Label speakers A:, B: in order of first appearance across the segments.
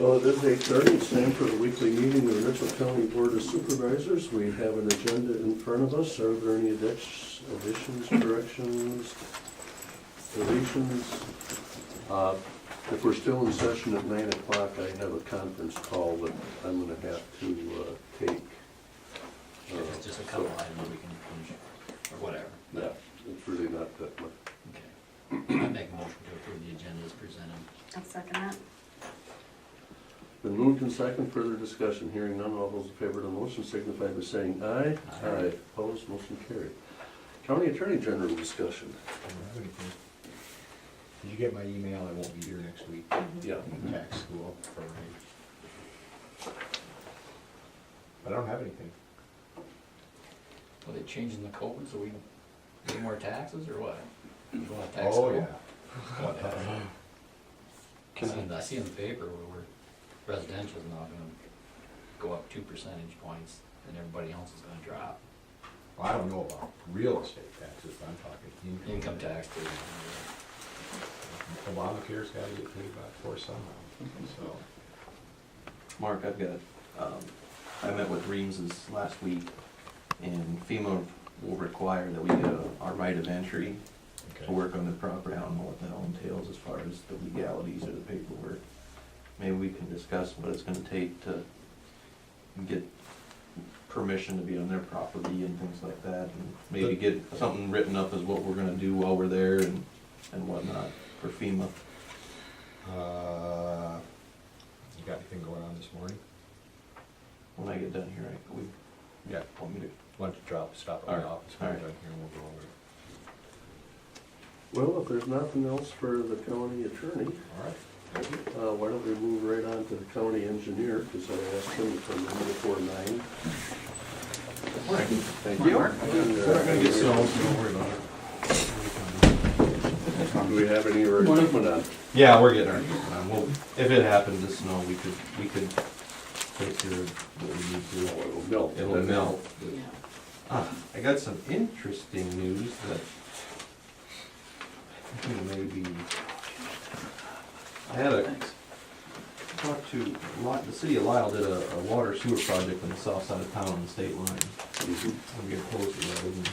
A: Well, it is 8:30, it's time for the weekly meeting of the Richland County Board of Supervisors. We have an agenda in front of us. Are there any additions, corrections, deletions? If we're still in session at 9 o'clock, I have a conference call that I'm gonna have to take.
B: If it's just a couple items we can finish, or whatever.
A: Yeah, it's really not that much.
B: Okay. I make a motion to approve the agenda as presented.
C: I'll second that.
A: Been moved and second, further discussion. Hearing none, all those in favor of the motion signify by saying aye.
B: Aye.
A: Opposed, motion carried. County Attorney General discussion.
D: I don't have anything. Did you get my email? I won't be here next week.
A: Yeah.
D: Tax school for me. I don't have anything.
B: Are they changing the code so we pay more taxes or what? You want a tax
D: Oh,
B: code?
D: yeah.
B: I see in the paper where residential is now gonna go up 2 percentage points and everybody else is gonna drop.
D: Well, I don't know about real estate taxes, but I'm talking
B: Income tax too.
D: Obamacare's gotta get paid back for somehow, so.
E: Mark, I've got, I met with Reams's last week, and FEMA will require that we get our right of entry to work on the property. I don't know what that all entails as far as the legalities or the paperwork. Maybe we can discuss what it's gonna take to get permission to be on their property and things like that, and maybe get something written up as what we're gonna do while we're there and whatnot for FEMA.
D: You got anything going on this morning?
E: When I get done here,
D: Yeah.
E: want me to,
D: Why don't you stop at
E: All
D: my
E: right,
D: office
E: all
D: when
E: right.
D: I'm done here and we'll go over it.
A: Well, if there's nothing else for the county attorney,
D: All right, thank you.
A: why don't we move right on to the county engineer, because I asked him to come in before 9. Thank you.
E: We're not gonna get snow, so don't worry about it.
A: Do we have any equipment on?
E: Yeah, we're getting our equipment on. Well, if it happened to snow, we could take care of what we need to.
A: Oh, it'll melt.
E: It'll melt.
B: Yeah.
E: I got some interesting news that maybe, I had talked to, the city of Lyle did a water sewer project on the south side of town on the state line. I'm getting close to that. And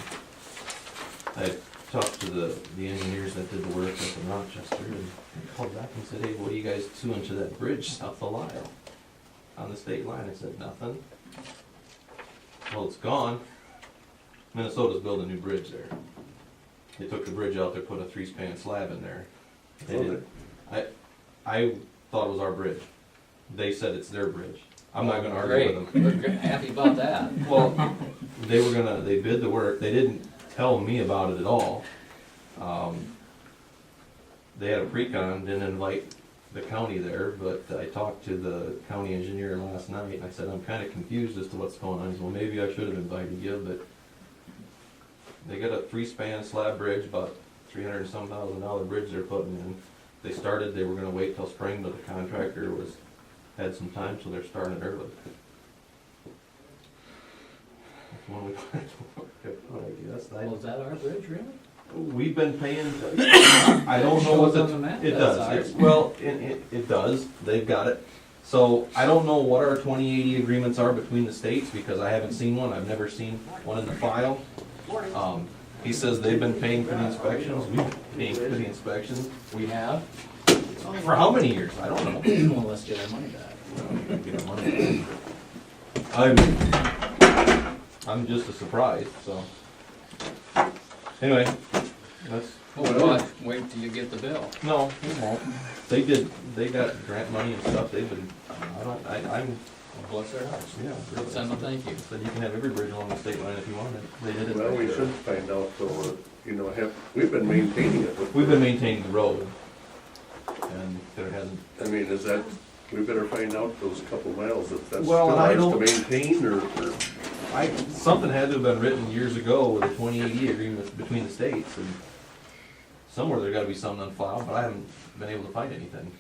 E: I talked to the engineers that did the work up in Rochester, and they called back and said, hey, what are you guys doing to that bridge south of Lyle on the state line? I said, nothing. Well, it's gone. Minnesota's building a new bridge there. They took the bridge out, they put a 3-span slab in there. They did. I thought it was our bridge. They said it's their bridge. I'm not gonna argue with them.
B: We're happy about that.
E: Well, they bid the work, they didn't tell me about it at all. They had a pre-con, didn't invite the county there, but I talked to the county engineer last night, and I said, I'm kinda confused as to what's going on. He said, well, maybe I should have invited you, but they got a 3-span slab bridge, about $300 and some thousand bridge they're putting in. They were gonna wait till spring, but the contractor had some time, so they're starting it early. That's one we I guess.
B: Well, is that our bridge, really?
E: We've been paying, I don't know what
B: Shows on the map,
E: it
B: that's
E: does.
B: ours.
E: Well, it does, they've got it. So I don't know what our 2080 agreements are between the states, because I haven't seen one, I've never seen one in the file. He says they've been paying for the inspections, we've been paying for the inspections.
B: We have?
E: For how many years? I don't know.
B: Well, let's get our money back.
E: I'm just a surprise, so. Anyway, that's.
B: Oh, wait till you get the bill.
E: No, it won't. They got grant money and stuff, they've been, I'm,
B: Well, bless their hearts.
E: yeah. really.
B: Send them a thank you.
E: Said you can have every bridge along the state line if you wanted. They did it.
A: Well, we should find out, though, we've been maintaining it.
E: We've been maintaining the road, and there hasn't.
A: I mean, we better find out those couple miles, if that's
E: Well,
A: still
E: I
A: ours to
E: don't-
A: maintain, or
E: Something had to have been written years ago with a 2080 agreement between the states, and somewhere there gotta be something on file, but I haven't been able to find anything.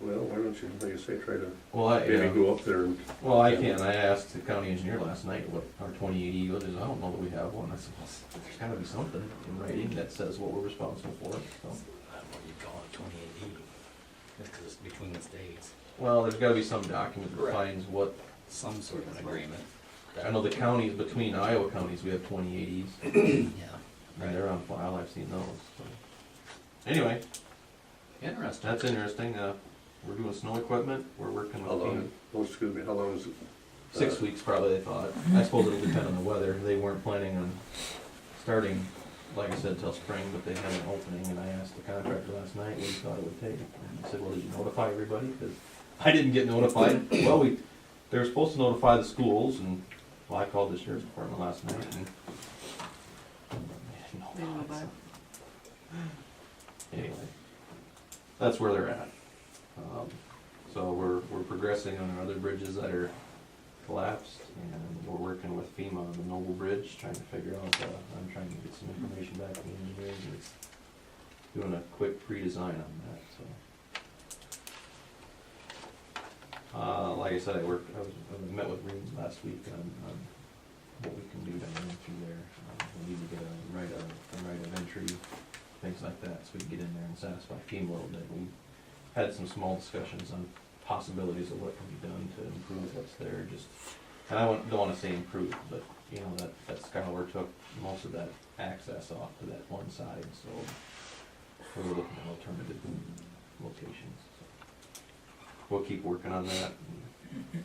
A: well, why don't you, like you say, try to
E: Well,
A: maybe go up there and,
E: Well, I can. I asked the county engineer last night what our 2080 was. He said, I don't know that we have one. I said, well, there's gotta be something in writing that says what we're responsible for, so.
B: What do you call it, 2080? Because it's between the states,
E: Well, there's gotta be some document that
B: Correct.
E: defines what,
B: some sort of an agreement.
E: I know the counties, between Iowa counties, we have 2080s,
B: Yeah,
E: and they're on file, I've seen those, so. Anyway,
B: interesting.
E: that's interesting, we're doing snow equipment, we're working
A: How
E: with FEMA.
A: long, oh, excuse me, how long is it?
E: 6 weeks probably, they thought. I suppose it'll depend on the weather. They weren't planning on starting, like I said, till spring, but they had an opening, and I asked the contractor last night what he thought it would take. And he said, well, did you notify everybody? Because I didn't get notified. Well, they were supposed to notify the schools, and, well, I called the sheriff's department last night, and
C: They know about it.
E: anyway, that's where they're at. So we're progressing on our other bridges that are collapsed, and we're working with FEMA on the Nove Bridge, trying to figure out, I'm trying to get some information back from the engineers, and it's doing a quick pre-design on that, so. Like I said, I met with Reed last week on what we can do down through there. We need to get a right of entry, things like that, so we can get in there and satisfy FEMA a little bit. We had some small discussions on possibilities of what can be done to improve what's there, just, and I don't wanna say improve, but, you know, that scour took most of that access off to that one side, so we're looking at alternative locations. So we'll keep working on that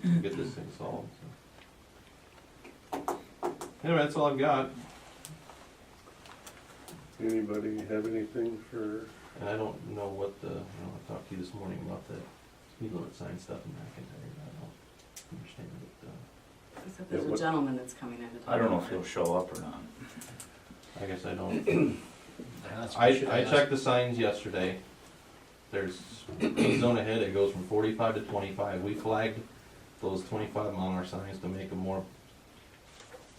E: and get this thing solved, so. Anyway, that's all I've got,
A: Anybody have anything for,
E: and I don't know what I talked to you this morning about the speed limit sign stuff in McIntyre, I don't understand it,
C: Except there's
A: Yeah,
C: a
A: what-
C: gentleman that's coming in to talk.
F: I don't know
C: about
F: if he'll
C: it.
F: show up or not.
E: I guess I don't.
B: That's-
E: I
B: we should ask.
E: checked the signs yesterday. There's speed zone ahead, it goes from 45 to 25. We flagged those 25-mile-an-hour signs to make them more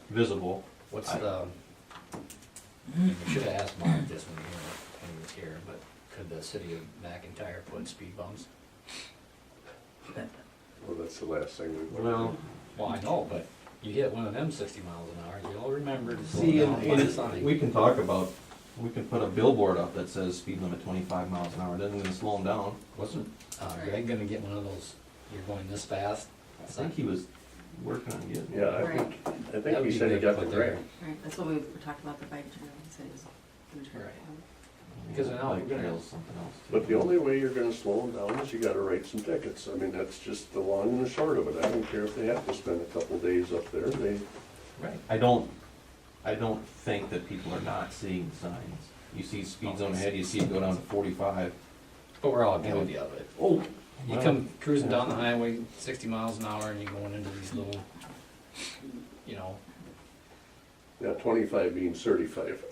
E: visible.
B: What's the, we should have asked Mark this when he was here, but could the city of McIntyre put speed bumps?
A: well, that's the last thing we.
E: Well,
B: Well, I know, but you hit one of them 60 miles an hour, you'll remember to slow
E: see,
B: down by the sign.
E: we can talk about, we can put a billboard up that says speed limit 25 miles an hour. It isn't gonna slow them down.
B: Wasn't Greg gonna get one of those, you're going this fast?
E: I think he was working on getting.
A: Yeah, I
C: Right.
A: think, I
B: That
A: think
B: would
A: he
B: be
A: said he
B: big
A: got
B: to
A: the
B: put there.
A: grant.
C: Right, that's what we talked about, the bike trail, he said he was gonna try.
B: Right. Because now
E: Bike
B: we're gonna-
E: trail's something else too.
A: But the only way you're gonna slow them down is you gotta write some tickets. I mean, that's just the long and the short of it. I don't care if they have to spend a couple days up there, they,
B: Right.
E: I don't think that people are not seeing signs. You see speed zone ahead, you see it go down to 45.
B: But we're all guilty of it.
E: Oh.
B: You come cruising down the highway 60 miles an hour and you're going into these little, you know.
A: yeah, 25 being 35.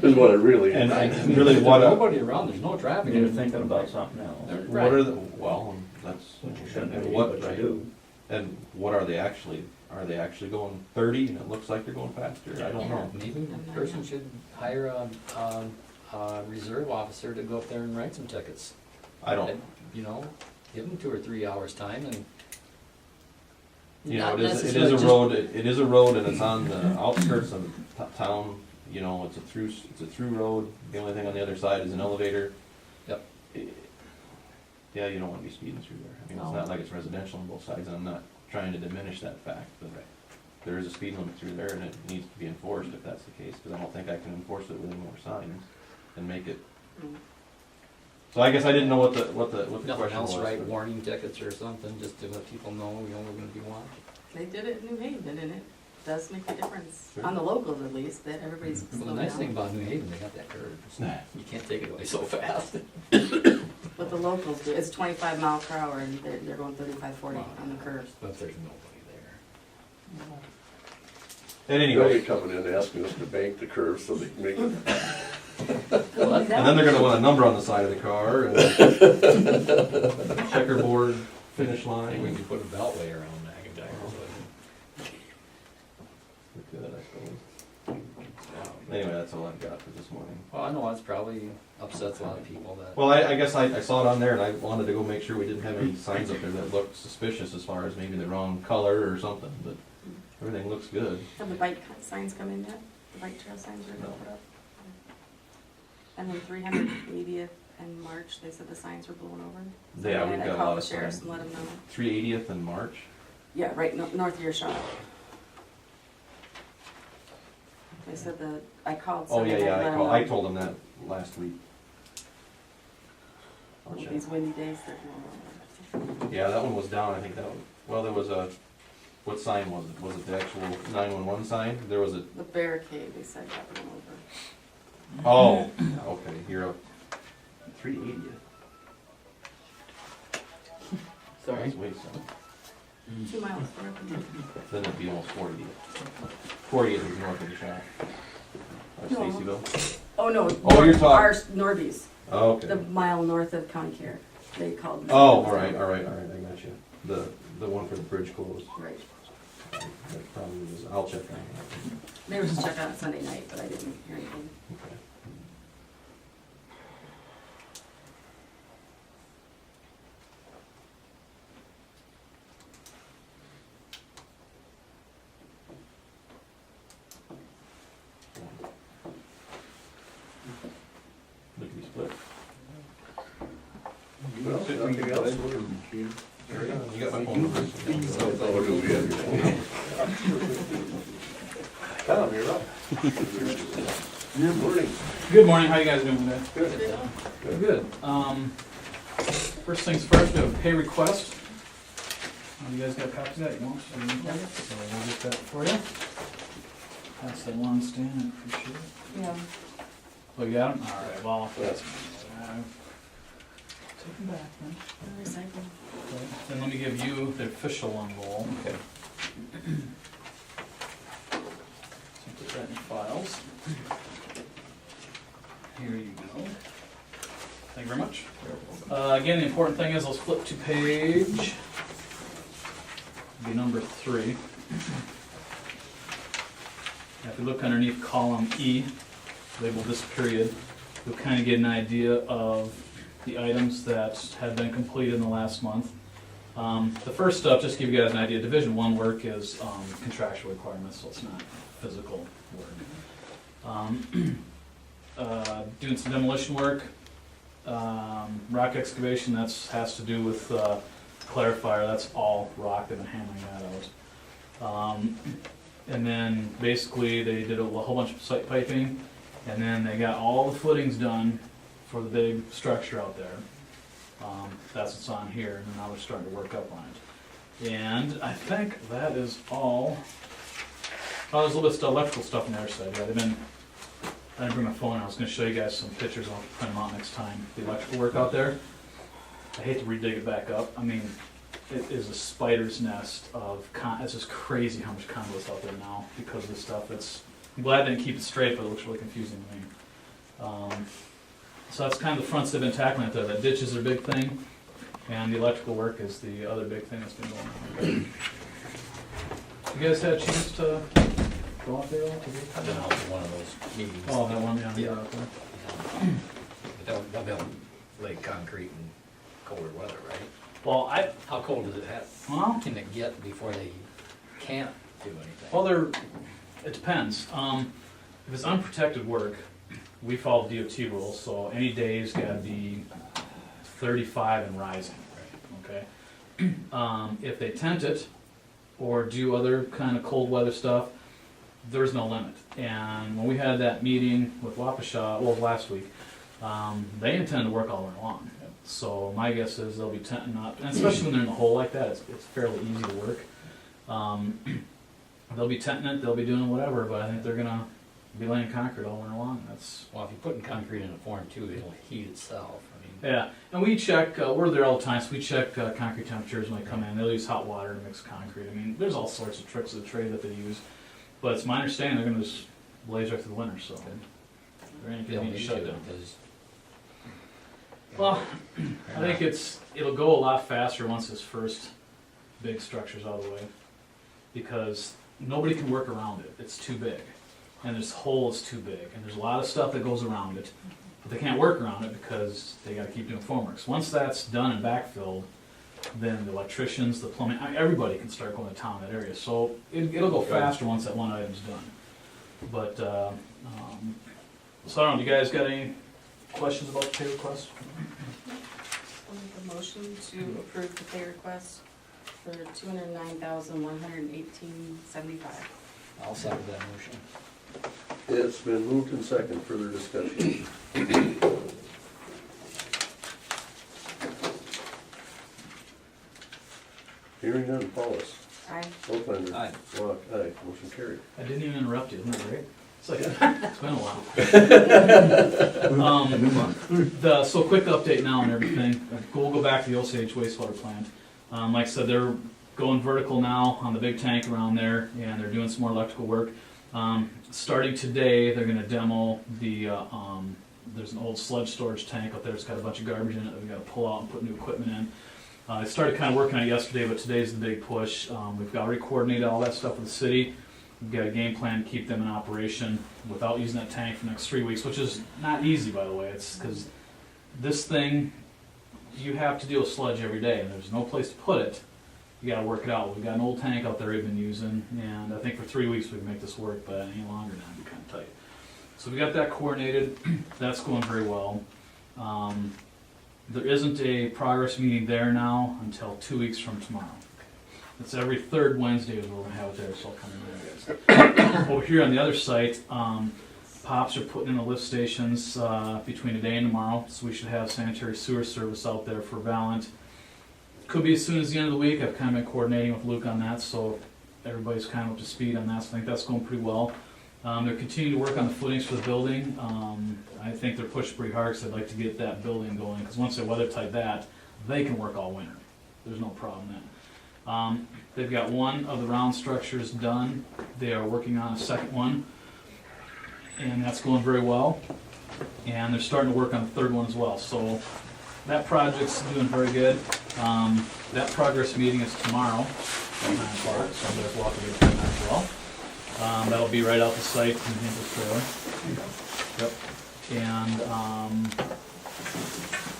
A: Is what it really
E: And
A: is.
E: really
B: There's
E: what,
B: nobody around, there's no traffic.
F: You're thinking about something else.
E: what are the, well, that's,
F: But you shouldn't have
E: and
F: to
E: what,
F: do what
E: right.
F: you do.
E: And what are they actually going 30 and it looks like they're going faster? I don't know.
B: Maybe the person should hire a reserve officer to go up there and write some tickets.
E: I don't,
B: And, you know, give them 2 or 3 hours time and.
E: you know,
B: not
E: it is
B: necessarily
E: a
B: just-
E: road, it is a road and it's on the outskirts of town, you know, it's a through road. The only thing on the other side is an elevator.
B: Yep.
E: Yeah, you don't wanna be speeding through there. I mean, it's
C: No.
E: not like it's residential on both sides, and I'm not trying to diminish that fact, but there is a speed limit through there and it needs to be enforced if that's the case, because I don't think I can enforce it with any more signs and make it.
C: Mm.
E: So I guess I didn't know what the question
B: Nothing
E: was.
B: else, right,
E: but-
B: warning tickets or something, just to let people know, you know, we're gonna be watching.
C: They did it in New Haven, and it does make a difference,
E: Sure.
C: on the locals at least, that everybody's
B: Well, the
C: slowing
B: nice thing
C: down.
B: about New Haven, they got that curve, so you can't take it away so fast.
C: What the locals do, it's 25 miles per hour, and they're going 35, 40
B: Wow.
C: on the curves.
B: But there's nobody there.
E: And
A: They'll
E: anyway,
A: be coming in asking us to bank the curve so they can make it.
E: and then they're gonna want a number on the side of the car and checkerboard finish
B: I think we
E: line.
B: could put a beltway around McIntyre, so.
E: Look at that, I suppose. Anyway, that's all I've got for this morning.
B: Well, I know that's probably upsets a lot of people that.
E: Well, I guess I saw it on there and I wanted to go make sure we didn't have any signs up there that looked suspicious as far as maybe the wrong color or something, but everything looks good.
C: Have the bike signs come in yet? The bike trail signs are gonna put up? And then 380th in March, they said the signs were blown over.
E: Yeah,
C: So
E: we've
C: I
E: got a lot
C: called
E: of
C: the sheriffs
E: signs.
C: and let them know.
E: 380th in March.
C: Yeah, right, north of your shop. They said that, I called
E: Oh,
C: Sunday
E: yeah,
C: night, let them know.
E: I told them that last week. I'll
C: All
E: check.
C: these windy days, they're blown over.
E: Yeah, that one was down, I think that one, well, there was a, what sign was it? Was it the actual 911 sign? There was a,
C: The barricade, they said, got blown over.
E: oh, okay, you're up. 380th.
F: Sorry.
E: That's way south.
C: 2 miles north.
E: Then it'd be almost 40th. 40th is north of the shop. Or
C: No.
E: Stacyville.
C: Oh, no.
E: Oh, you're talking-
C: Our Norby's,
E: Oh,
C: the
E: okay.
C: mile north of Concare. They called. me.
E: Oh, all right, I got you. The one for the bridge closed.
C: Right.
E: That probably was, I'll check on that.
C: They were just checking on it Sunday night, but I didn't hear anything.
E: Okay. Lickety split.
A: Well, nothing else,
E: Carry on, you got my phone number.
A: Tom, you're up. Good morning.
F: Good morning, how you guys doing today?
A: Good.
F: Good. First things first, we have a pay request. You guys got a copy of that, you want? So we'll get that for you. Pass that along, Stan, I appreciate it.
C: Yeah.
F: Oh, you got them? All right, well, that's, take them back, man.
C: Recycle.
F: Okay, then let me give you the official one roll.
E: Okay.
F: So put that in your files. Here you go. Thank you very much. Again, the important thing is, let's flip to page, be number 3. Now, if you look underneath column E, labeled this period, you'll kind of get an idea of the items that have been completed in the last month. The first stuff, just to give you guys an idea, Division 1 work is contractual requirements, so it's not physical work. Doing some demolition work, rock excavation, has to do with clarifier, that's all rock, they've been hammering that out. And then basically they did a whole bunch of site piping, and then they got all the footings done for the big structure out there. That's what's on here, and now they're starting to work up on it. And I think that is all. Oh, there's a little bit of electrical stuff on the other side. Yeah, I didn't bring my phone. I was going to show you guys some pictures. I'll print them out next time. The electrical work out there. I hate to redig it back up. I mean, it is a spider's nest of it's just crazy how much conduit's out there now because of this stuff. I'm glad they didn't keep it straight, but it looks really confusing to me. So that's kind of the fronts they've been tackling out there. The ditch is their big thing, and the electrical work is the other big thing that's been going on. You guys had a chance to go out there?
B: I've been out to one of those meetings.
F: Oh, that one, yeah.
B: Yeah.
F: Okay.
B: But they'll lay concrete in colder weather, right?
F: Well,
B: How cold does it have,
F: well,
B: can it get before they can't do anything?
F: well, it depends. If it's unprotected work, we follow DOT rules, so any day's gotta be 35 and rising, okay? If they tent it, or do other kind of cold weather stuff, there's no limit. And when we had that meeting with Waukesha, well, last week, they intend to work all winter long. So my guess is they'll be tenting up, and especially when they're in the hole like that, it's fairly easy to work. They'll be tenting it, they'll be doing whatever, but I think they're gonna be laying concrete all winter long.
B: Well, if you're putting concrete in a form too, it'll heat itself. I mean,
F: Yeah, and we check, we're there all the time, so we check concrete temperatures when they come in. They'll use hot water to mix concrete. I mean, there's all sorts of tricks of the trade that they use. But it's my understanding they're gonna just blaze right through the winter, so. They're gonna
B: they'll
F: continue to
B: need
F: shut
B: to,
F: down.
B: because.
F: Well, I think it'll go a lot faster once this first big structure's out of the way. Because nobody can work around it, it's too big. And this hole is too big, and there's a lot of stuff that goes around it. But they can't work around it because they gotta keep doing formworks. Once that's done and backfilled, then the electricians, the plumbing, everybody can start going to town in that area. So it'll go faster once that one item's done. But, so I don't know, do you guys got any questions about the pay request?
C: I'll make a motion to approve the pay request for $209,118.75.
B: I'll second that motion.
A: It's been moved and second, further discussion. Hearing none, Paulus.
C: Aye.
A: Oaklander.
B: Aye.
A: Walk, aye, motion carried.
F: I didn't even interrupt you, isn't that great? It's like, it's been a while. So quick update now and everything. We'll go back to the Osage wastewater plant. Like I said, they're going vertical now on the big tank around there, and they're doing some more electrical work. Starting today, they're gonna demo the, there's an old sludge storage tank up there. It's got a bunch of garbage in it that we gotta pull out and put new equipment in. I started kind of working on it yesterday, but today's the big push. We've already coordinated all that stuff with the city. We've got a game plan to keep them in operation without using that tank for the next 3 weeks, which is not easy, by the way. It's because this thing, you have to deal with sludge every day, and there's no place to put it. You gotta work it out. We've got an old tank out there we've been using, and I think for 3 weeks we can make this work, but any longer now it'd be kind of tight. So we got that coordinated. That's going very well. There isn't a progress meeting there now until 2 weeks from tomorrow. It's every third Wednesday is we're gonna have it there, so I'll come in there, guys. Over here on the other site, Pops are putting in the lift stations between today and tomorrow, so we should have sanitary sewer service out there for Valent. Could be as soon as the end of the week. I've kind of been coordinating with Luke on that, so everybody's kind of up to speed on that, so I think that's going pretty well. They're continuing to work on the footings for the building. I think they're pushing pretty hard because they'd like to get that building going, because once they weather tight that, they can work all winter. There's no problem then. They've got one of the round structures done. They are working on a second one, and that's going very well. And they're starting to work on the third one as well. So that project's doing very good. That progress meeting is tomorrow at 9 o'clock, so there's a lot to do for that as well. That'll be right out the site in Hinkel's trailer. Yep. And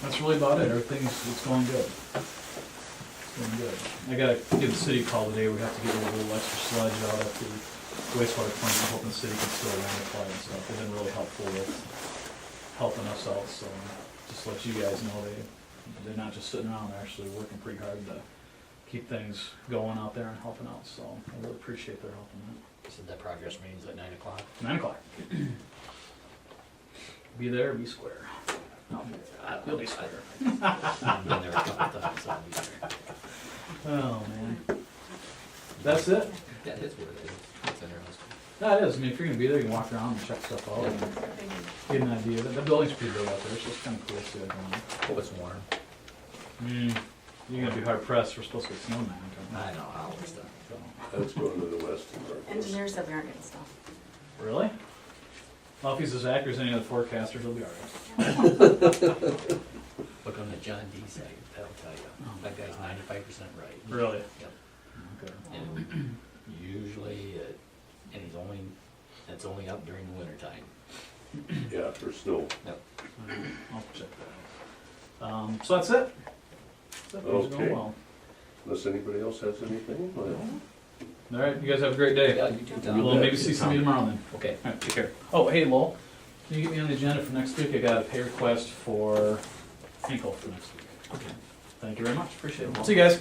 F: that's really about it. It's going good. It's going good. I gotta give the city a call today. We have to get a little extra sludge out at the wastewater plant. I'm hoping the city can still ramify and stuff. They've been really helpful with helping us out. So just let you guys know they're not just sitting around. They're actually working pretty hard to keep things going out there and helping out. So I really appreciate their help in that.
B: You said that progress meeting's at 9 o'clock?
F: 9 o'clock. Be there, be square. No, you'll be square.
B: I've been there a couple times, so I'll be there.
F: Oh, man. That's it?
B: That is what it is. It's interesting.
F: No, it is. I mean, if you're gonna be there, you can walk around and check stuff out and get an idea. The building's pretty big out there, so it's kind of cool to see that going on.
B: Hope it's warm.
F: You're gonna be hard pressed. We're supposed to get snow now.
B: I know, I always do.
F: So.
A: That's going to the west.
C: Engineers said we aren't getting stuff.
F: Really? Well, if he's as accurate as any of the forecasters, he'll be all right.
B: Look on the John D site, that'll tell you.
F: Oh,
B: That guy's 95% right.
F: Really?
B: Yep.
F: Okay.
B: And usually, and it's only up during the winter time.
A: Yeah, for snow.
B: Yep.
F: I'll check that out. So that's it. Things are going
A: Okay.
F: well.
A: Unless anybody else has anything?
F: All right, you guys have a great day.
B: Yeah, you too, Tom.
F: We'll maybe see some of you tomorrow then.
B: Okay.
F: All right, take care. Oh, hey, Lowell, can you get me on the agenda for next week? I got a pay request for Hinkle for next week. Okay. Thank you very much, appreciate it. See you guys.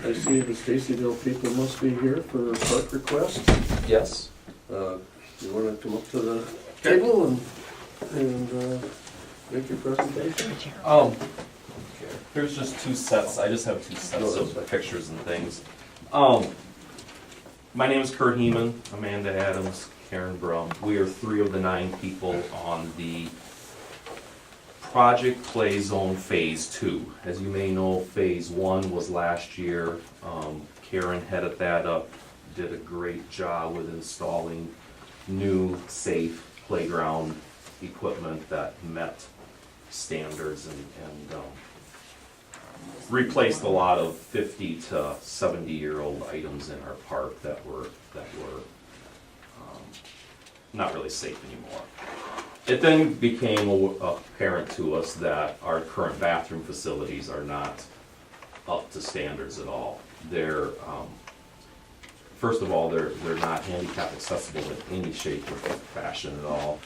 A: I see the Stacyville people must be here for a park request.
G: Yes.
A: You wanna come up to the table and make your presentation?
G: There's just two sets. I just have two sets
A: No, that's
G: of
A: fine.
G: pictures and things. My name is Kurt Heeman, Amanda Adams, Karen Brum. We are 3 of the 9 people on the Project Play Zone Phase 2. As you may know, Phase 1 was last year. Karen headed that up, did a great job with installing new, safe playground equipment that met standards and replaced a lot of 50 to 70-year-old items in our park that were not really safe anymore. It then became apparent to us that our current bathroom facilities are not up to standards at all. They're First of all, they're not handicap accessible in any shape or fashion at all.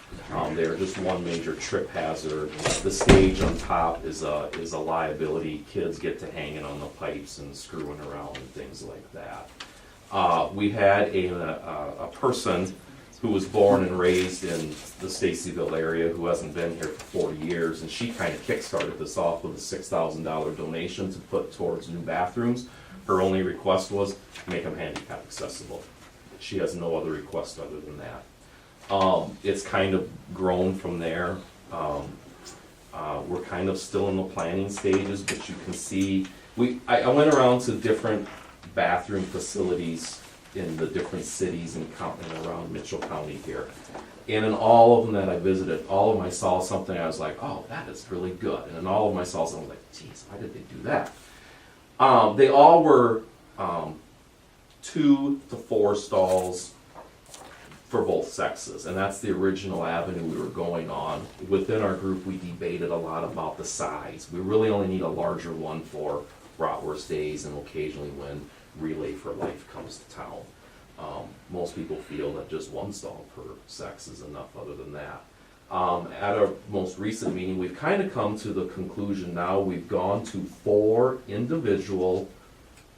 G: They're just one major trip hazard. The stage on top is a liability. Kids get to hanging on the pipes and screwing around and things like that. We had a person who was born and raised in the Stacyville area who hasn't been here for 40 years, and she kind of kickstarted this off with a $6,000 donation to put towards new bathrooms. Her only request was make them handicap accessible. She has no other request other than that. It's kind of grown from there. We're kind of still in the planning stages, but you can see, I went around to different bathroom facilities in the different cities and around Mitchell County here. And in all of them that I visited, all of them I saw something I was like, oh, that is really good. And in all of them I saw something I was like, geez, why did they do that? They all were 2 to 4 stalls for both sexes, and that's the original avenue we were going on. Within our group, we debated a lot about the size. We really only need a larger one for bratwurst days and occasionally when Relay for Life comes to town. Most people feel that just 1 stall per sex is enough other than that. At our most recent meeting, we've kind of come to the conclusion now we've gone to 4 individual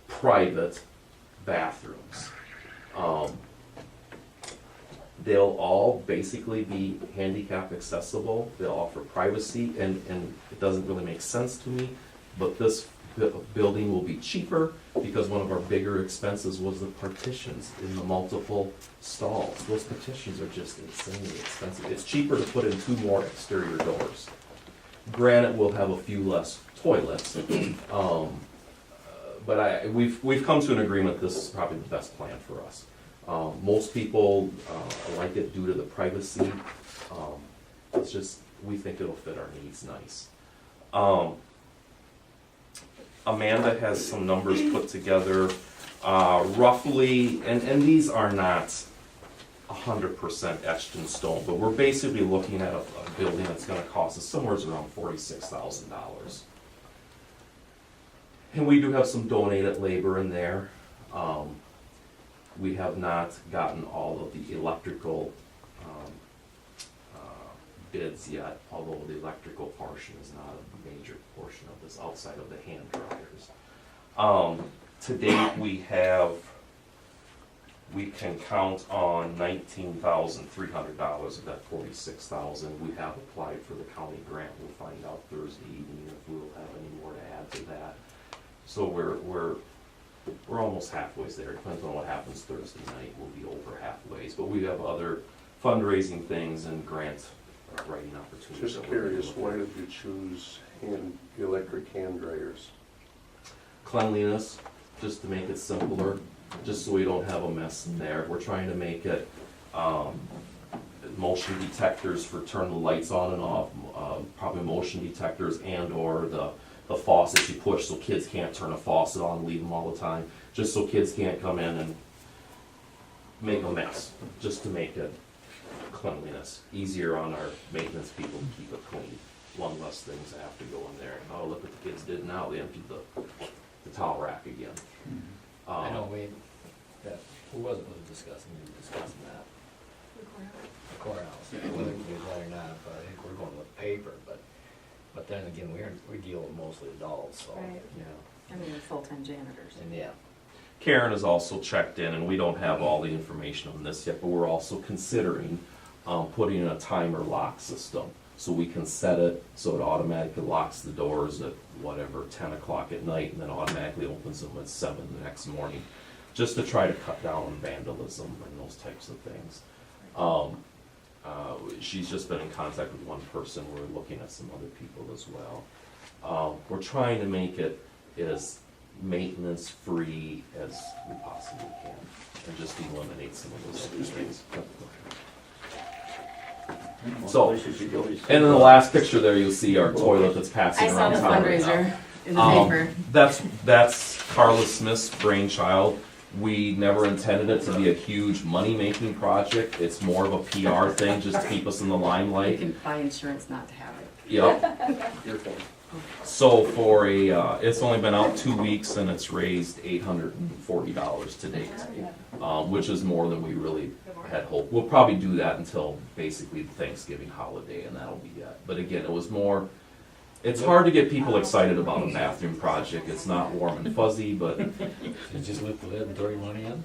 G: private bathrooms. They'll all basically be handicap accessible. They'll offer privacy, and it doesn't really make sense to me, but this building will be cheaper because one of our bigger expenses was the partitions in the multiple stalls. Those partitions are just insanely expensive. It's cheaper to put in 2 more exterior doors. Granted, we'll have a few less toilets, but we've come to an agreement this is probably the best plan for us. Most people like it due to the privacy. It's just, we think it'll fit our needs nice. Amanda has some numbers put together, roughly, and these are not 100% etched in stone, but we're basically looking at a building that's gonna cost us somewhere around $46,000. And we do have some donated labor in there. We have not gotten all of the electrical bids yet, although the electrical portion is not a major portion of this outside of the hand dryers. To date, we can count on $19,300 of that $46,000. We have applied for the county grant. We'll find out Thursday evening if we'll have any more to add to that. So we're almost halfway there. Depends on what happens Thursday night. We'll be over halfway. But we have other fundraising things and grant writing opportunities.
A: Just curious, why did you choose electric hand dryers?
G: Cleanliness, just to make it simpler, just so we don't have a mess in there. We're trying to make it motion detectors for turn the lights on and off, probably motion detectors and or the faucets you push so kids can't turn a faucet on and leave them all the time, just so kids can't come in and make a mess, just to make it cleanliness easier on our maintenance people to keep it clean. One less things that have to go in there. Oh, look what the kids did now, they emptied the towel rack again.
B: I know who was it discussing, we were discussing that, the courthouse, whether we do that or not, but I think we're going with paper, but then again, we deal with mostly adults, so,
C: Right.
B: yeah.
C: I mean, full-time janitors.
B: And yeah,
G: Karen has also checked in, and we don't have all the information on this yet, but we're also considering putting in a timer lock system. So we can set it so it automatically locks the doors at whatever, 10 o'clock at night, and then automatically opens them at 7 the next morning, just to try to cut down on vandalism and those types of things. She's just been in contact with one person. We're looking at some other people as well. We're trying to make it as maintenance-free as we possibly can, and just eliminate some of those other things. So, and in the last picture there, you'll see our toilet that's passing
C: I saw
G: around
C: the
G: town right now.
C: fundraiser in the paper.
G: That's Carla Smith's brainchild. We never intended it to be a huge money-making project. It's more of a PR thing, just to keep us in the
C: You
G: limelight.
C: can buy insurance not to have it.
G: Yep. So for it's only been out 2 weeks and it's raised $840 to date, which is more than we really had hoped. We'll probably do that until basically the Thanksgiving holiday, and that'll be it. But again, it was more. It's hard to get people excited about a bathroom project. It's not warm and fuzzy, but
B: You just lift the lid and throw your money in?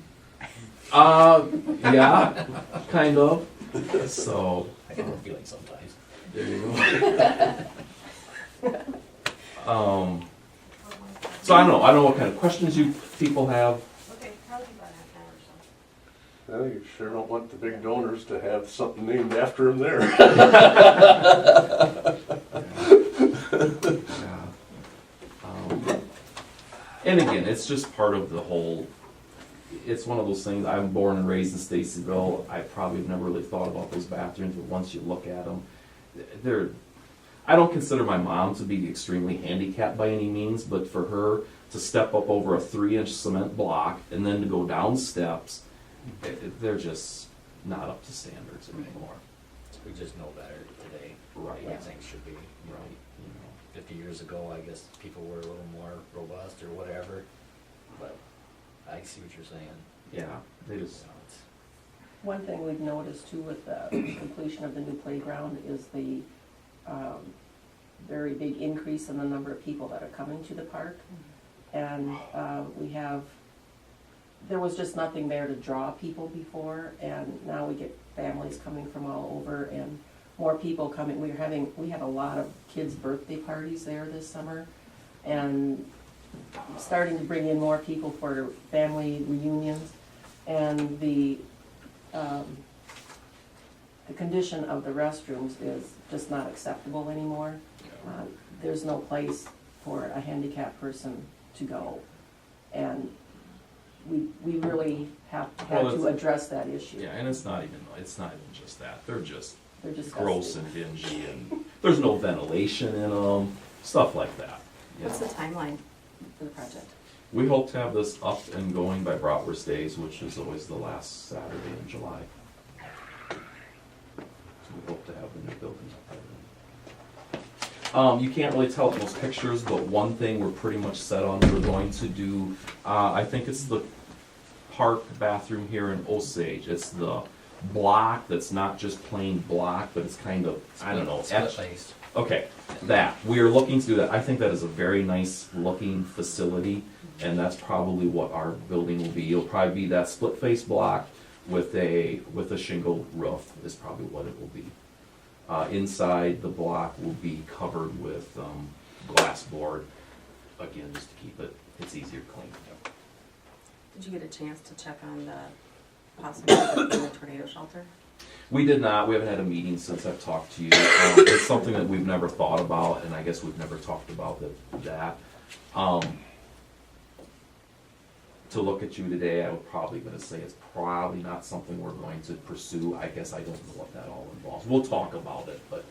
G: yeah, kind of. So
B: I get that feeling sometimes.
G: there you go. So I don't know what kind of questions you people have.
H: Okay, probably about half an hour or so.
A: Well, you sure don't want the big donors to have something named after them there.
G: Yeah. And again, it's just part of the whole, it's one of those things, I'm born and raised in Stacyville, I probably have never really thought about those bathrooms, but once you look at them, I don't consider my mom to be extremely handicapped by any means, but for her to step up over a 3-inch cement block and then to go down steps, they're just not up to standards anymore.
B: We just know better today.
G: Right.
B: What things should be.
G: Right.
B: 50 years ago, I guess people were a little more robust or whatever, but I see what you're saying.
G: Yeah, they just,
B: It's-
I: One thing we've noticed too with the completion of the new playground is the very big increase in the number of people that are coming to the park. And there was just nothing there to draw people before, and now we get families coming from all over and more people coming. We have a lot of kids' birthday parties there this summer, and starting to bring in more people for family reunions. And the condition of the restrooms is just not acceptable anymore. There's no place for a handicapped person to go, and we really have to address that issue.
G: yeah, and it's not even just that, they're just
I: They're disgusting.
G: gross and dingy, and there's no ventilation in them, stuff like that. you
C: What's
G: know.
C: the timeline for the project?
G: We hope to have this up and going by Bratwurst Days, which is always the last Saturday in July. So we hope to have the new building up by then. You can't really tell in those pictures, but one thing we're pretty much set on, we're going to do, I think it's the park bathroom here in Osage. It's the block that's not just plain block, but it's kind of, I don't know, etched.
B: Split-faced.
G: Okay, that, we are looking to do that. I think that is a very nice looking facility, and that's probably what our building will be. It'll probably be that split face block with a shingle roof is probably what it will be. Inside the block will be covered with glass board, again, just to keep it's easier to clean.
C: Did you get a chance to check on the possibility of the tornado shelter?
G: We did not, we haven't had a meeting since I've talked to you. It's something that we've never thought about, and I guess we've never talked about that. To look at you today, I would probably gonna say it's probably not something we're going to pursue. I guess I don't know what that all involves. We'll talk about it, but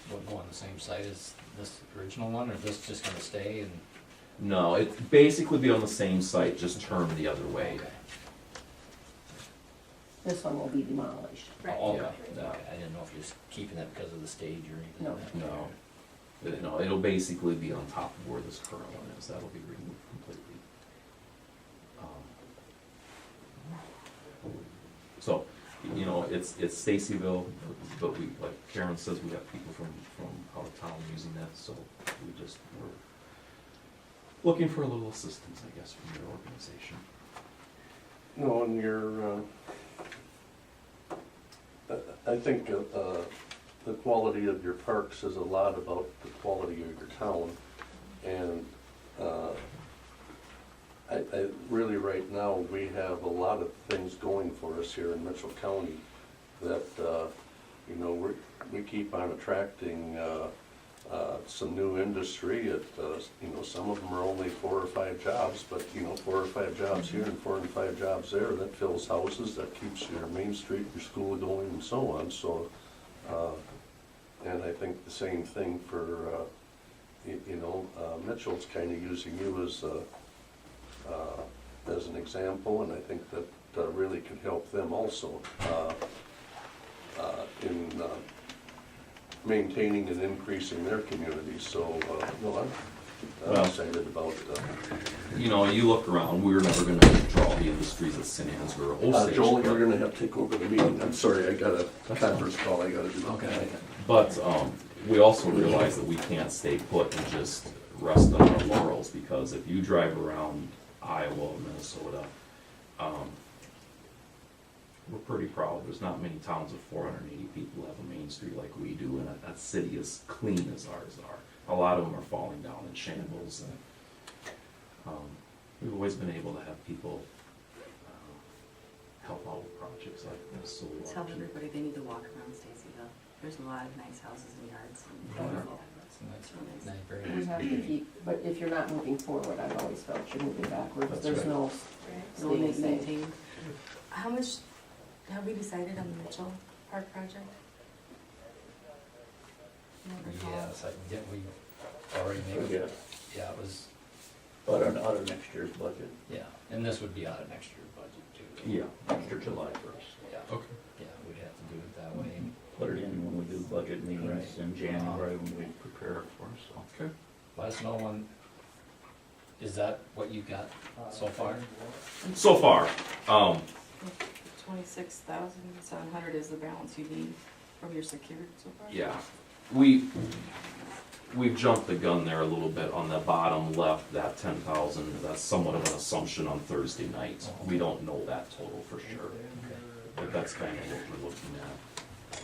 B: Will it go on the same site as this original one, or is this just gonna stay and?
G: no, it'd basically be on the same site, just turned the other way.
B: Okay.
I: This one will be demolished.
C: Right.
B: Okay,
G: Yeah.
B: okay. I didn't know if you're just keeping it because of the stage or anything.
I: No.
B: like that.
G: No, it'll basically be on top of where this current one is. That'll be removed completely. So, it's Stacyville, but we, like Karen says, we have people from out of town using that, so we're looking for a little assistance, I guess, from your organization.
A: No, and I think the quality of your park says a lot about the quality of your town. And I really, right now, we have a lot of things going for us here in Mitchell County that, we keep on attracting some new industry. Some of them are only 4 or 5 jobs, but 4 or 5 jobs here and 4 and 5 jobs there, that fills houses, that keeps your Main Street, your school going, and so on. So, and I think the same thing for, Mitchell's kind of using you as an example, and I think that really could help them also. maintaining and increasing their community, so, no, I'm
G: Well-
A: excited about,
G: You know, you look around, we're never gonna draw the industries of St. Ansgar or Osage.
A: Joel, you're gonna have to take over the meeting, I'm sorry, I got a conference call I gotta do.
B: Okay.
G: But we also realize that we can't stay put and just rest on our laurels, because if you drive around Iowa, Minnesota, we're pretty proud. There's not many towns of 480 people have a main street like we do, and that city is clean as ours are. A lot of them are falling down in shambles, and we've always been able to have people help out with projects like this. So we
C: Tell
G: want to keep-
C: everybody they need to walk around Stacyville. There's a lot of nice houses and yards.
I: Wonderful.
B: That's nice, very
I: We
B: nice.
I: have to keep, but if you're not moving forward, I've always felt you're moving backwards.
G: That's
I: There's
G: right.
I: no
C: No
I: staying
C: one
I: the same.
C: maintained. How much, have we decided on the Mitchell Park project? You don't recall?
B: Yes, didn't we already make
J: Yeah,
B: it? Yeah, it was,
J: but out of next year's budget,
B: yeah, and this would be out of next year's budget too.
G: Yeah,
J: after July 1st.
B: Yeah,
G: okay.
B: yeah, we'd have to do it that way.
J: Put it in when we do budget meetings
B: Right.
J: in January when we prepare for, so.
G: Okay.
B: Let us know when, is that what you got so far?
G: So far,
C: 26,700 is the balance you need from your secured so far?
G: yeah, we've jumped the gun there a little bit on the bottom left, that 10,000, that's somewhat of an assumption on Thursday night. We don't know that total for sure, but that's kind of what we're looking at.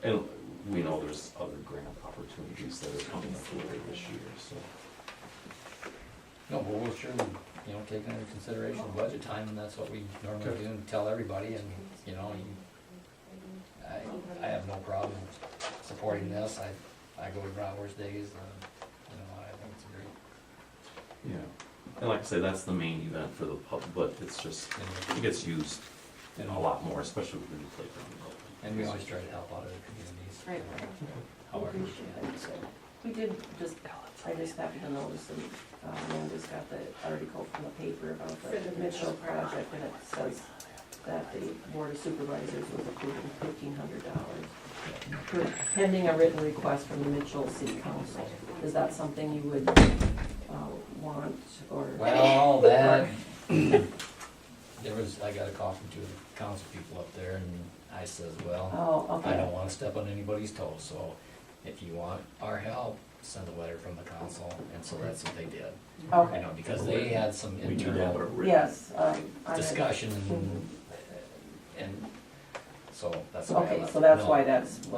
G: And we know there's other grant opportunities that are coming up later this year, so.
B: No, but we'll sure, take into consideration budget time, and that's what we normally do, and tell everybody, and, I have no problem supporting this, I go to Bratwurst days, I think it's great.
G: Yeah. And like I say, that's the main event for the pub, but it's just, it gets used a lot more, especially with the new playground development.
B: And we always try to help out other communities.
C: Right.
B: However, we
I: Appreciate
B: can.
I: it. So we did just, I just happened to notice, and Amanda's got the article from the paper about the Mitchell project, and it says that the Board of Supervisors was approving $1,500 pending a written request from the Mitchell City Council. Is that something you would want, or?
B: Well, that, I got a call from two of the council people up there, and I says, well,
I: Oh, okay.
B: I don't wanna step on anybody's toes, so if you want our help, send a letter from the council, and so that's what they did.
I: Okay.
B: Because they had some
J: We need to have it
B: internal
J: written.
I: Yes, I had-
B: discussion, and so that's why I
I: Okay,
B: left
I: so
B: it.
I: that's
B: No,
I: why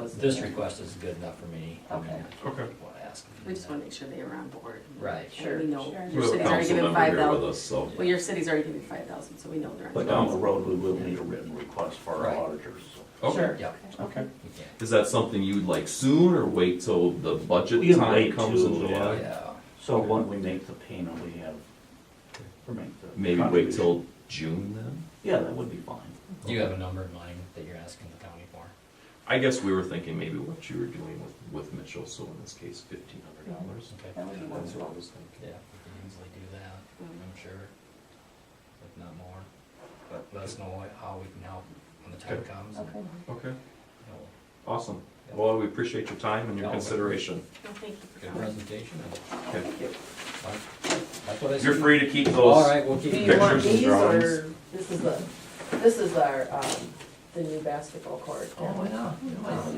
I: was.
B: This request is good enough for me.
I: Okay.
G: Okay.
B: Wanna ask them to
C: We
B: do
C: just
B: that.
C: wanna make sure they are on board.
B: Right.
C: And
I: Sure.
C: we know,
I: Sure.
C: your
G: We have a
C: city's already
G: council
C: given
G: member here with
C: 5,000.
G: us, so.
C: Well, your city's already given 5,000, so we know they're on
J: But
C: board.
J: down the road, we will need a written request for
B: Right.
J: our auditors, so.
I: Sure.
B: Yeah,
I: Okay.
B: we can.
G: Is that something you'd like soon, or wait till the budget
J: We can
G: time
J: wait
G: comes in
J: till,
G: July?
B: Yeah.
J: So when we make the payment, we have, or make the.
G: Maybe wait till June then?
J: Yeah, that would be fine.
B: Do you have a number in mind that you're asking the county for?
G: I guess we were thinking maybe what you were doing with Mitchell, so in this case, $1,500.
B: Okay.
I: That would be
G: That's what I
I: wonderful.
G: was thinking.
B: Yeah, we can easily do that,
C: Mm-hmm.
B: I'm sure, if not more. But let us know how we can help when the time
G: Okay.
B: comes.
I: Okay.
G: Okay,
B: You know,
G: awesome. Well, we appreciate your time and your
B: Yeah.
G: consideration.
C: Well, thank you for
B: Good
C: coming.
B: presentation, and
G: Okay.
I: Thank you.
B: that's what I said.
G: You're free to keep
B: All
G: those.
B: right, we'll keep.
I: Do you want
G: Pictures and
I: these,
G: drawings.
I: or this is our, the new basketball court.
B: Oh, yeah.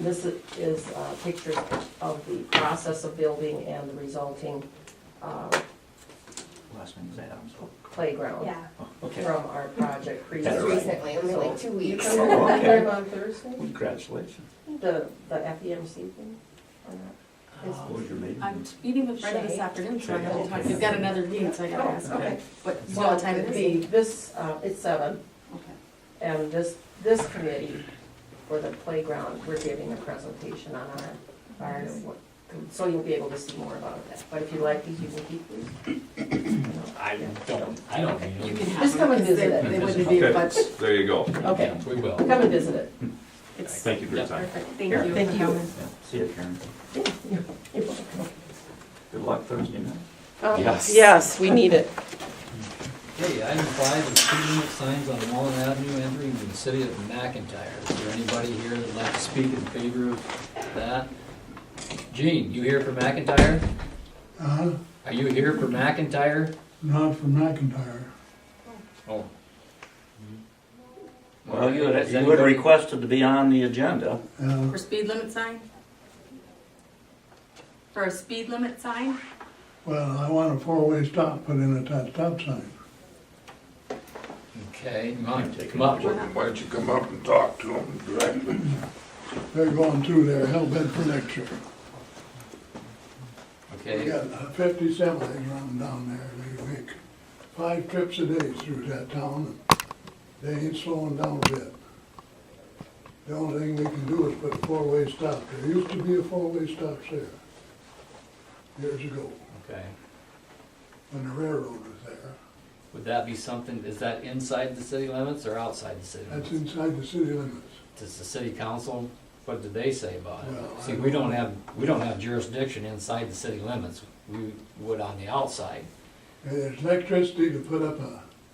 I: This is pictures of the process of building and the resulting
J: Last name's Adams.
I: playground
H: Yeah,
J: Okay.
I: from our project.
J: Got it
H: just
J: right.
H: recently, only like 2
I: You
H: weeks.
I: come
J: Oh,
I: on
J: okay.
I: on Thursday,
J: Congratulations.
I: the FEMC thing, or not?
J: What was your name?
C: I'm meeting with Brenda this afternoon, so I have to talk, we've got another meeting, so I gotta ask
I: Okay.
C: her. What, you know what time it is?
I: This, it's 7,
C: Okay.
I: and this committee for the playground, we're giving a presentation on our, so you'll be able to see more about that. But if you like these, you can keep these.
B: I don't need
C: You
B: them.
C: can have
I: Just come
C: them,
I: and
C: 'cause
I: visit it.
C: They wouldn't be
G: Okay.
C: much.
G: There you go.
I: Okay,
B: We will.
I: come and visit it. It's,
G: Thank you for your
B: Yeah.
G: time.
C: Perfect, thank
I: Here,
C: you.
I: thank
C: for
I: you.
C: coming.
J: See you, Karen.
I: you're welcome.
J: Good luck Thursday night.
G: Yes.
I: Yes, we need it.
B: Okay, item 5 is speed limit signs on Wallen Avenue entering the city of McIntyre. Is there anybody here that'd like to speak in favor of that? Gene, you here for McIntyre? Are you here for McIntyre?
K: Not from McIntyre.
B: Oh.
J: Well, you
B: Is
J: had
B: anybody-
J: requested to be on the agenda.
C: For speed limit sign? For a speed limit sign?
K: Well, I want a four-way stop put in at that stop sign.
B: Okay, you want to come up?
L: Why don't you come up and talk to them directly?
K: They're going through there, hell-bent for next year. We
B: Okay,
K: got 50 semis running down there. They make 5 trips a day through that town, and they ain't slowing down a bit. The only thing we can do is put a four-way stop. There used to be a four-way stop there years ago,
B: okay.
K: when the railroad was there.
B: Would that be something, is that inside the city limits or outside the city
K: That's
B: limits?
K: inside the city limits.
B: Does the city council, what do they say about
K: Well,
B: it?
K: I
B: See,
K: don't
B: we don't
K: know.
B: have jurisdiction inside the city limits. We would on the outside.
K: And there's electricity to put up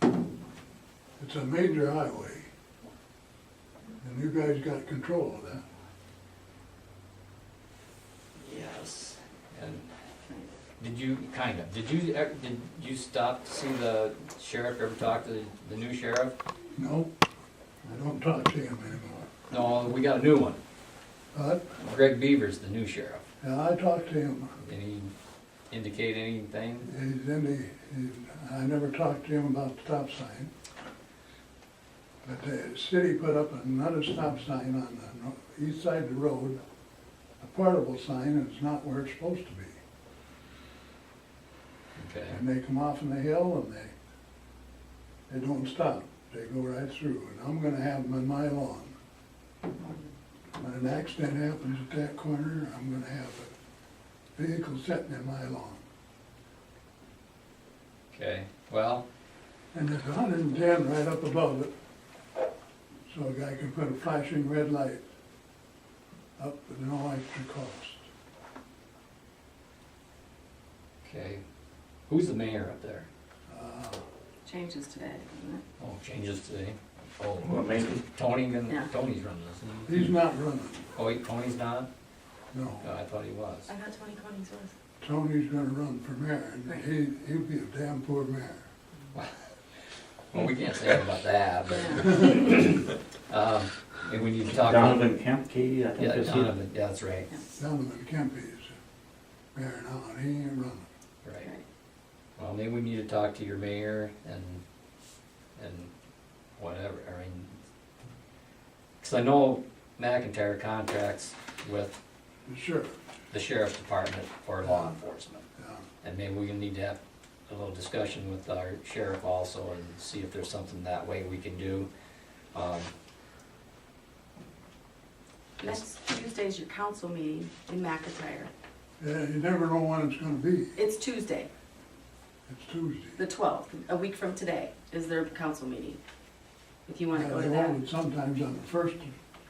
K: it's a major highway. And you guys got control of that.
B: Yes. And did you stop to see the sheriff, ever talk to the new sheriff?
K: No, I don't talk to him anymore.
B: No, we got a new one.
K: But,
B: Greg Beaver's the new sheriff.
K: yeah, I talked to him.
B: Did he indicate anything?
K: I never talked to him about the stop sign. But the city put up another stop sign on the east side of the road, a portable sign, and it's not where it's supposed to be.
B: Okay.
K: And they come off on the hill and they don't stop. They go right through, and I'm gonna have them in my lawn. When an accident happens at that corner, I'm gonna have a vehicle sitting in my lawn.
B: Okay, well,
K: And there's 110 right up above it, so a guy can put a flashing red light up with no extra cost.
B: okay. Who's the mayor up there?
C: Changes today, isn't it?
B: Oh, changes today. Oh,
J: Well, maybe.
B: Tony's
C: Yeah.
B: running this, isn't he?
K: He's not running,
B: Oh, Tony's not?
K: no.
B: Oh, I thought he was.
C: I thought Tony Conings was.
K: Tony's gonna run for mayor, and he'll be a damn poor mayor.
B: Well, we can't say anything about that, but, and we need to talk.
J: Donovan Kemp, Katie, I think
B: Yeah,
J: is
B: Donovan, yeah, that's right,
K: Donovan Kempy's mayor now, and he ain't running.
B: right. Well, maybe we need to talk to your mayor and whatever, I mean, cause I know McIntyre contracts with
K: Sure,
B: the sheriff's department for law enforcement.
K: yeah.
B: And maybe we need to have a little discussion with our sheriff also and see if there's something that way we can do.
C: Next Tuesday's your council meeting in McIntyre.
K: Yeah, you never know when it's gonna be.
C: It's Tuesday,
K: It's Tuesday.
C: the 12th, a week from today is their council meeting. If you wanna
K: Yeah,
C: go to
K: they
C: that.
K: hold it sometimes on the first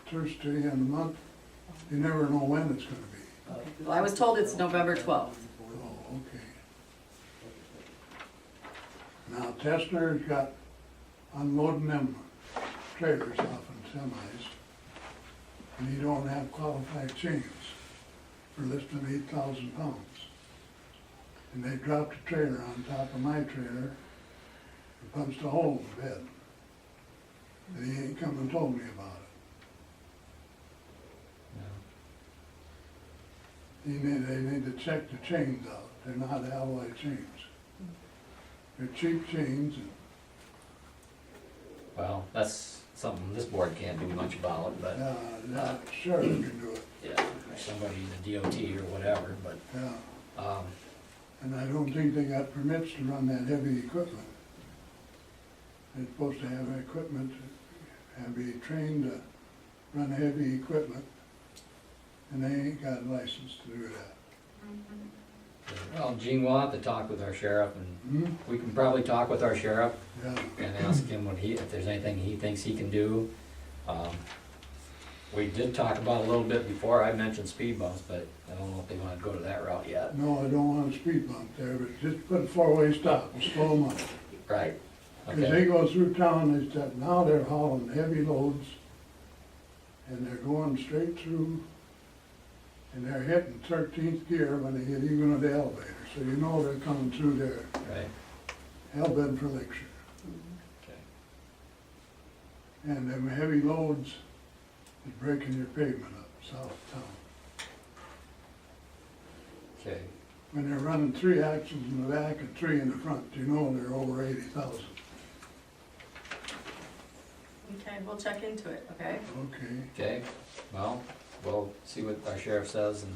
K: Thursday in the month. You never know when it's gonna be.
C: Well, I was told it's November 12th.
K: Oh, okay. Now, Tessner's got unloading them trailers off in semis, and he don't have qualified chains for lifting 8,000 pounds. And they dropped a trailer on top of my trailer and punched a hole in the bed. And he ain't come and told me about it. They need to check the chains out. They're not alloy chains. They're cheap chains, and
B: Well, that's something this board can't do much about, but,
K: sure they can do it,
B: yeah, somebody in the DOT or whatever, but,
K: yeah. And I don't think they got permits to run that heavy equipment. They're supposed to have equipment, be trained to run heavy equipment, and they ain't got a license to do that.
B: well, Gene, we'll have to talk with our sheriff and
K: Hmm?
B: we can probably talk with our sheriff
K: Yeah,
B: and ask him if there's anything he thinks he can do. We did talk about a little bit before, I mentioned speed bumps, but I don't know if they wanna go to that route yet.
K: no, I don't want a speed bump there, but just put a four-way stop and slow them up.
B: Right,
K: Cause they
B: Okay,
K: go through town, they said, now they're hauling heavy loads, and they're going straight through, and they're hitting 13th gear when they get even with the elevator, so you know they're coming through there,
B: right,
K: hell-bent for lecture.
B: okay.
K: And them heavy loads is breaking your pavement up south of town.
B: Okay,
K: When they're running 3 axles in the back and 3 in the front, you know they're over 80,000.
C: Okay, we'll check into it, okay?
K: Okay,
B: okay, well, we'll see what our sheriff says and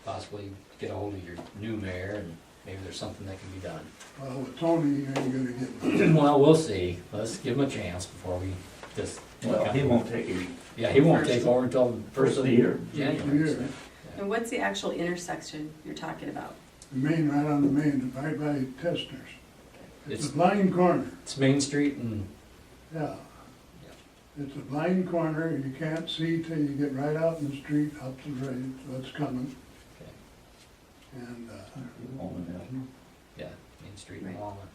B: possibly get a hold of your new mayor and maybe there's something that can be done.
K: well, with Tony, you ain't gonna get much.
B: Well, we'll see, let's give him a chance before we just.
J: Well, he won't take it.
B: Yeah, he won't take over until the first of the year,
K: Year.
B: January. so,
C: And what's the actual intersection you're talking about?
K: The main, right on the main, right by Testner's. It's
B: It's,
K: a blind corner,
B: it's Main Street and,
K: yeah. It's a blind corner, you can't see till you get right out in the street, up the grade, what's coming.
B: okay,
K: And,
B: yeah, Main Street and
C: Right.
B: Walnut.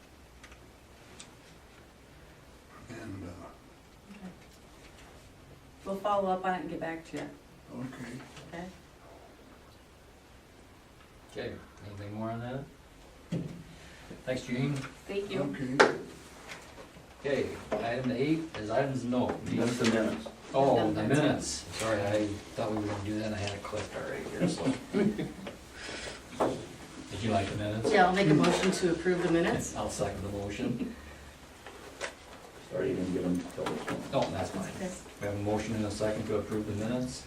K: and,
C: Okay. We'll follow up on it and get back to you,
K: okay.
C: okay?
B: Okay, anything more on that? Thanks, Gene.
C: Thank you.
K: Okay,
B: Okay, item 8 is items no.
J: That's the minutes.
B: Oh, the minutes, sorry, I thought we were gonna do that, and I had it clicked already here, so. Did you like the minutes?
C: Yeah, I'll make a motion to approve the minutes.
B: I'll second the motion.
J: Sorry, you didn't get them till this one.
B: No, that's fine.
C: Okay.
B: We have a motion and a second to approve the minutes.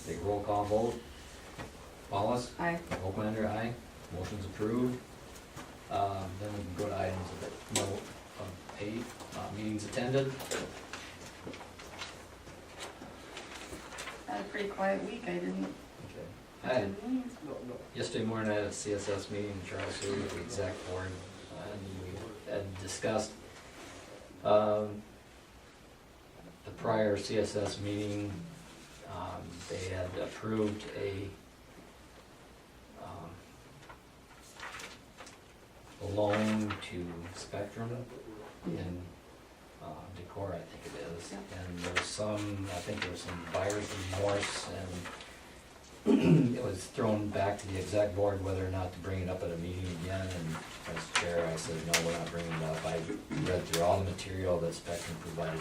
B: Take roll call vote. Wallace?
C: Aye.
B: Oaklander, aye. Motion's approved. Then we can go to items of no, 8, meetings attended.
C: Had a pretty quiet week, I didn't.
B: Okay. I had, yesterday morning I had a CSS meeting in Charles City with the exec board, and we had discussed, the prior CSS meeting, they had approved a loan to Spectrum in Decorah, I think it is.
C: Yep.
B: And there was some, I think there was some buyer's remorse, and it was thrown back to the exec board whether or not to bring it up at a meeting again, and as chair, I said, no, we're not bringing it up. I read through all the material that Spectrum provided,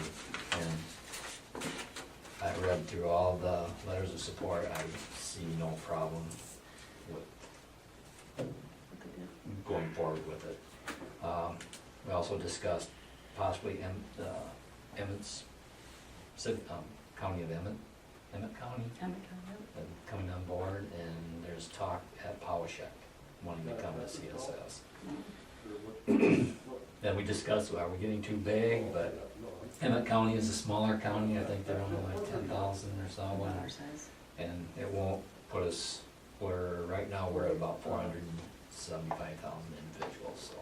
B: and I read through all the letters of support. I see no problem with going forward with it. We also discussed possibly Emmett's, County of Emmett County, coming on board, and there's talk at Powashek wanting to come to CSS. Then we discussed, are we getting too big, but Emmett County is a smaller county, I think they're only like 10,000 or so,
C: Our size.
B: and it won't put us, right now, we're at about 475,000 individuals, so.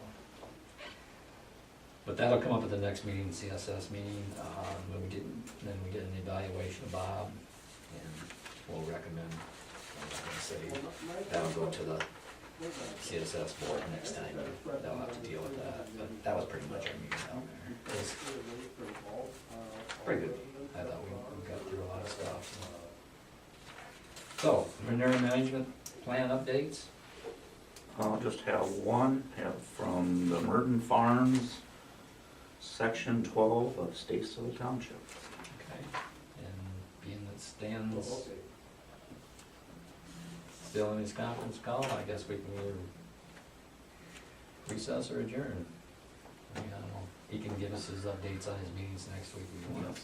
B: But that'll come up at the next meeting, CSS meeting, when we did an evaluation of Bob, and we'll recommend, I'm not gonna say, that'll go to the CSS board next time, they'll have to deal with that, but that was pretty much our meeting down there. It was pretty good, I thought we got through a lot of stuff, so. Manure management plan updates?
J: I'll just have one, from the Merton Farms, Section 12 of Statesville Township.
B: Okay, and being that Stan's still in his conference call, I guess we can either recess or adjourn. I mean, I don't know, he can give us his updates on his meetings next week if he wants.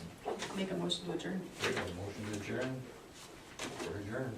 C: Make a motion to adjourn.
B: Great, a motion to adjourn, we're adjourned.